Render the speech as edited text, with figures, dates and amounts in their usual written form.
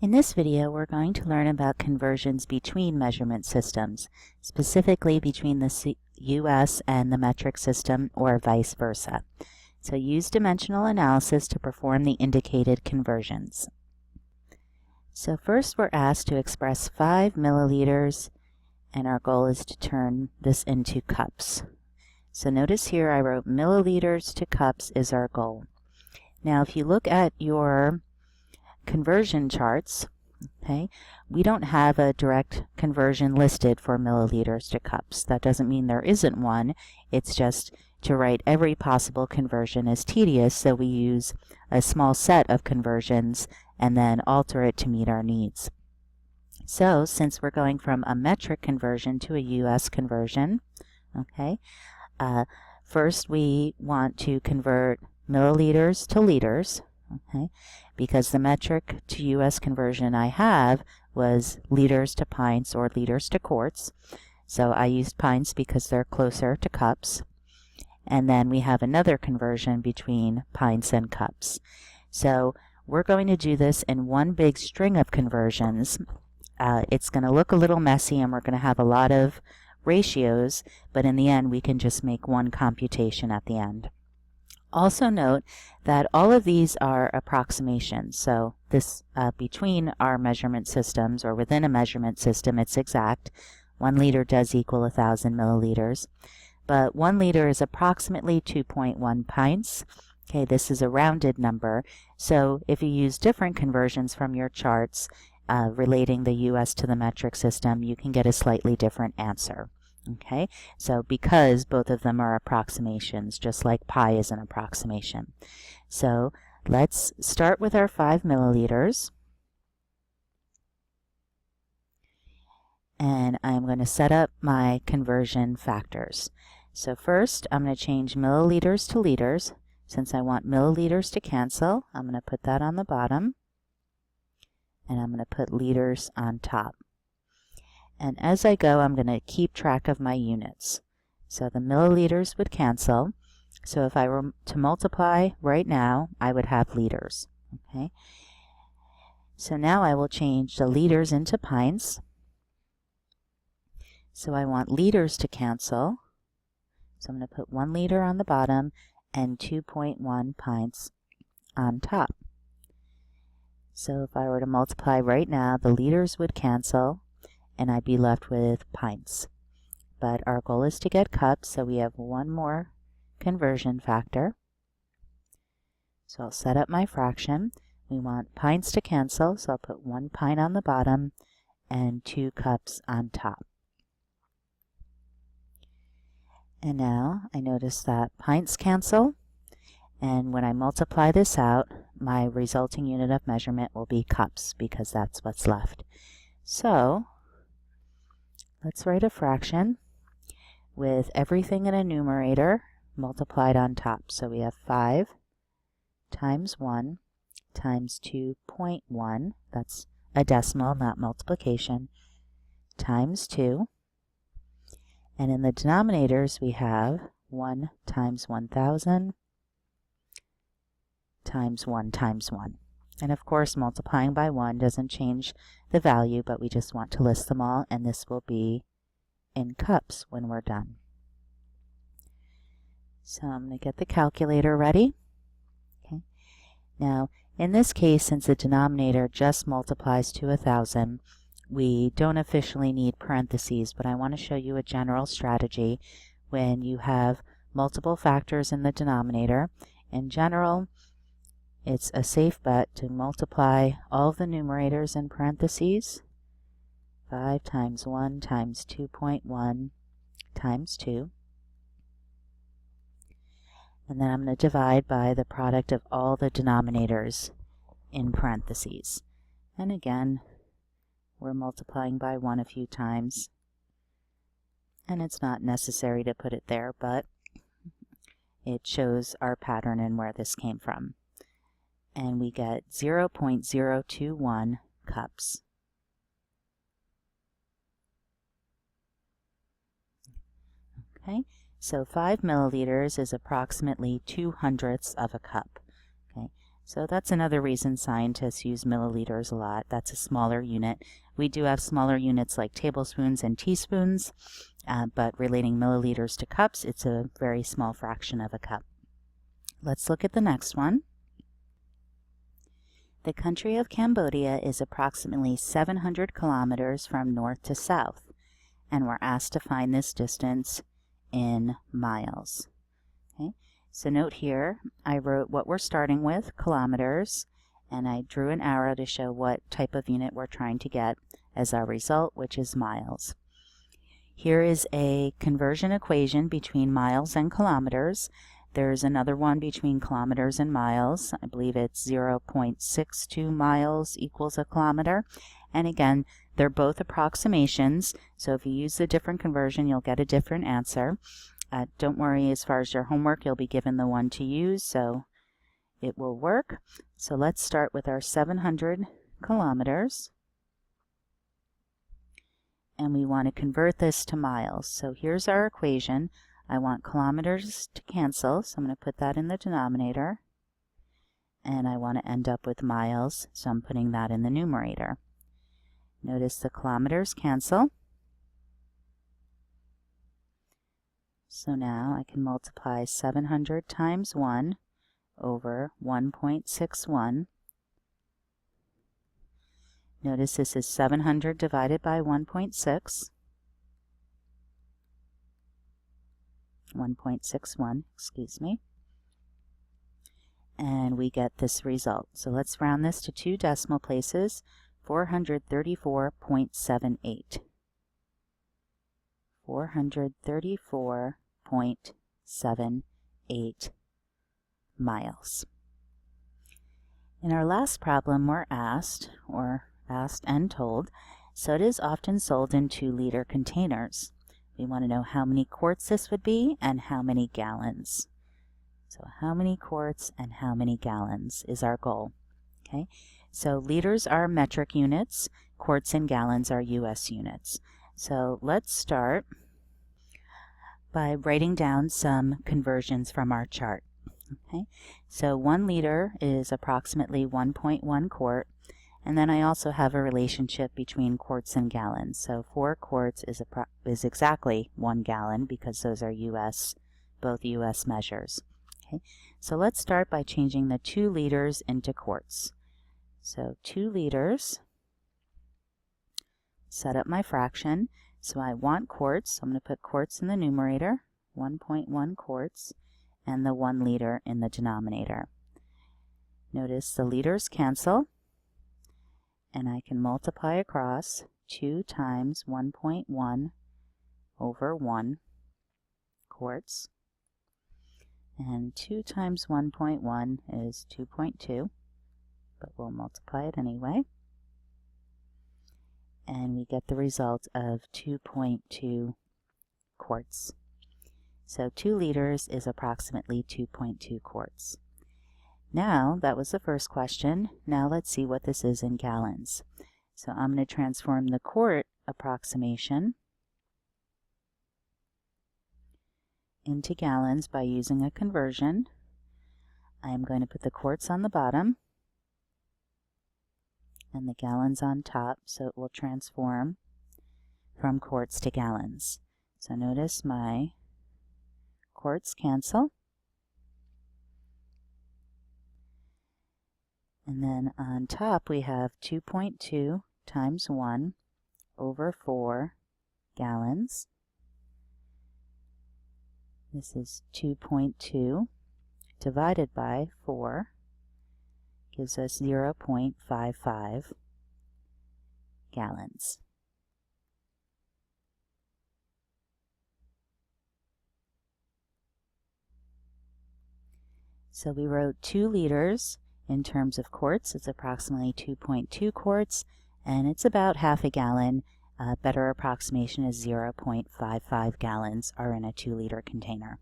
In this video, we're going to learn about conversions between measurement systems, specifically between the US and the metric system or vice versa. So use dimensional analysis to perform the indicated conversions. So first we're asked to express 5 milliliters, and our goal is to turn this into cups. So notice here I wrote milliliters to cups is our goal. Now if you look at your conversion charts, okay, we don't have a direct conversion listed for milliliters to cups. That doesn't mean there isn't one. It's just to write every possible conversion is tedious, so we use a small set of conversions and then alter it to meet our needs. So since we're going from a metric conversion to a US conversion, okay, first we want to convert milliliters to liters, okay, because the metric to US conversion I have was liters to pints or liters to quarts. So I used pints because they're closer to cups. And then we have another conversion between pints and cups. So we're going to do this in one big string of conversions. It's going to look a little messy and we're going to have a lot of ratios, but in the end we can just make one computation at the end. Also note that all of these are approximations. So this between our measurement systems or within a measurement system, it's exact. 1 liter does equal 1,000 milliliters. But 1 liter is approximately 2.1 pints. Okay, this is a rounded number. So if you use different conversions from your charts relating the US to the metric system, you can get a slightly different answer. Okay, so because both of them are approximations, just like pi is an approximation. So let's start with our 5 milliliters. And I'm going to set up my conversion factors. So first, I'm going to change milliliters to liters. Since I want milliliters to cancel, I'm going to put that on the bottom. And I'm going to put liters on top. And as I go, I'm going to keep track of my units. So the milliliters would cancel. So if I were to multiply right now, I would have liters. Okay. So now I will change the liters into pints. So I want liters to cancel. So I'm going to put 1 liter on the bottom and 2.1 pints on top. So if I were to multiply right now, the liters would cancel and I'd be left with pints. But our goal is to get cups, so we have one more conversion factor. So I'll set up my fraction. We want pints to cancel, so I'll put 1 pint on the bottom and 2 cups on top. And now I notice that pints cancel, and when I multiply this out, my resulting unit of measurement will be cups because that's what's left. So let's write a fraction with everything in a numerator multiplied on top. So we have 5 times 1 times 2.1, that's a decimal, not multiplication, times 2. And in the denominators we have 1 times 1,000 times 1 times 1. And of course multiplying by 1 doesn't change the value, but we just want to list them all, and this will be in cups when we're done. So I'm going to get the calculator ready. Okay. Now in this case, since the denominator just multiplies to 1,000, we don't officially need parentheses, but I want to show you a general strategy when you have multiple factors in the denominator. In general, it's a safe bet to multiply all the numerators in parentheses. 5 times 1 times 2.1 times 2. And then I'm going to divide by the product of all the denominators in parentheses. And again, we're multiplying by 1 a few times. And it's not necessary to put it there, but it shows our pattern and where this came from. And we get 0.021 cups. Okay, so 5 milliliters is approximately 2/100ths of a cup. Okay, So that's another reason scientists use milliliters a lot. That's a smaller unit. We do have smaller units like tablespoons and teaspoons, but relating milliliters to cups, it's a very small fraction of a cup. Let's look at the next one. The country of Cambodia is approximately 700 kilometers from north to south, and we're asked to find this distance in miles. Okay, so note here, I wrote what we're starting with, kilometers, and I drew an arrow to show what type of unit we're trying to get as our result, which is miles. Here is a conversion equation between miles and kilometers. There's another one between kilometers and miles. I believe it's 0.62 miles equals a kilometer. And again, they're both approximations, so if you use the different conversion, you'll get a different answer. Don't worry, as far as your homework, you'll be given the one to use, so it will work. So let's start with our 700 kilometers. And we want to convert this to miles. So here's our equation. I want kilometers to cancel, so I'm going to put that in the denominator. And I want to end up with miles, so I'm putting that in the numerator. Notice the kilometers cancel. So now I can multiply 700 times 1 over 1.61. Notice this is 700 divided by 1.6. 1.61, excuse me. And we get this result. So let's round this to 2 decimal places, 434.78. 434.78 miles. In our last problem, we're asked and told, soda is often sold in 2-liter containers. We want to know how many quarts this would be and how many gallons. So how many quarts and how many gallons is our goal. Okay, so liters are metric units, quarts and gallons are US units. So let's start by writing down some conversions from our chart. Okay, so 1 liter is approximately 1.1 quart, and then I also have a relationship between quarts and gallons. So 4 quarts is exactly 1 gallon because those are both US measures. Okay, so let's start by changing the 2 liters into quarts. So 2 liters, set up my fraction. So I want quarts, so I'm going to put quarts in the numerator, 1.1 quarts, and the 1 liter in the denominator. Notice the liters cancel, and I can multiply across 2 times 1.1 over 1 quarts. And 2 times 1.1 is 2.2, but we'll multiply it anyway. And we get the result of 2.2 quarts. So 2 liters is approximately 2.2 quarts. Now, that was the first question. Now let's see what this is in gallons. So I'm going to transform the quart approximation into gallons by using a conversion. I am going to put the quarts on the bottom and the gallons on top, so it will transform from quarts to gallons. So notice my quarts cancel. And then on top we have 2.2 times 1 over 4 gallons. This is 2.2 divided by 4 gives us 0.55 gallons. So we wrote 2 liters in terms of quarts. It's approximately 2.2 quarts, and it's about half a gallon. A better approximation is 0.55 gallons are in a 2-liter container.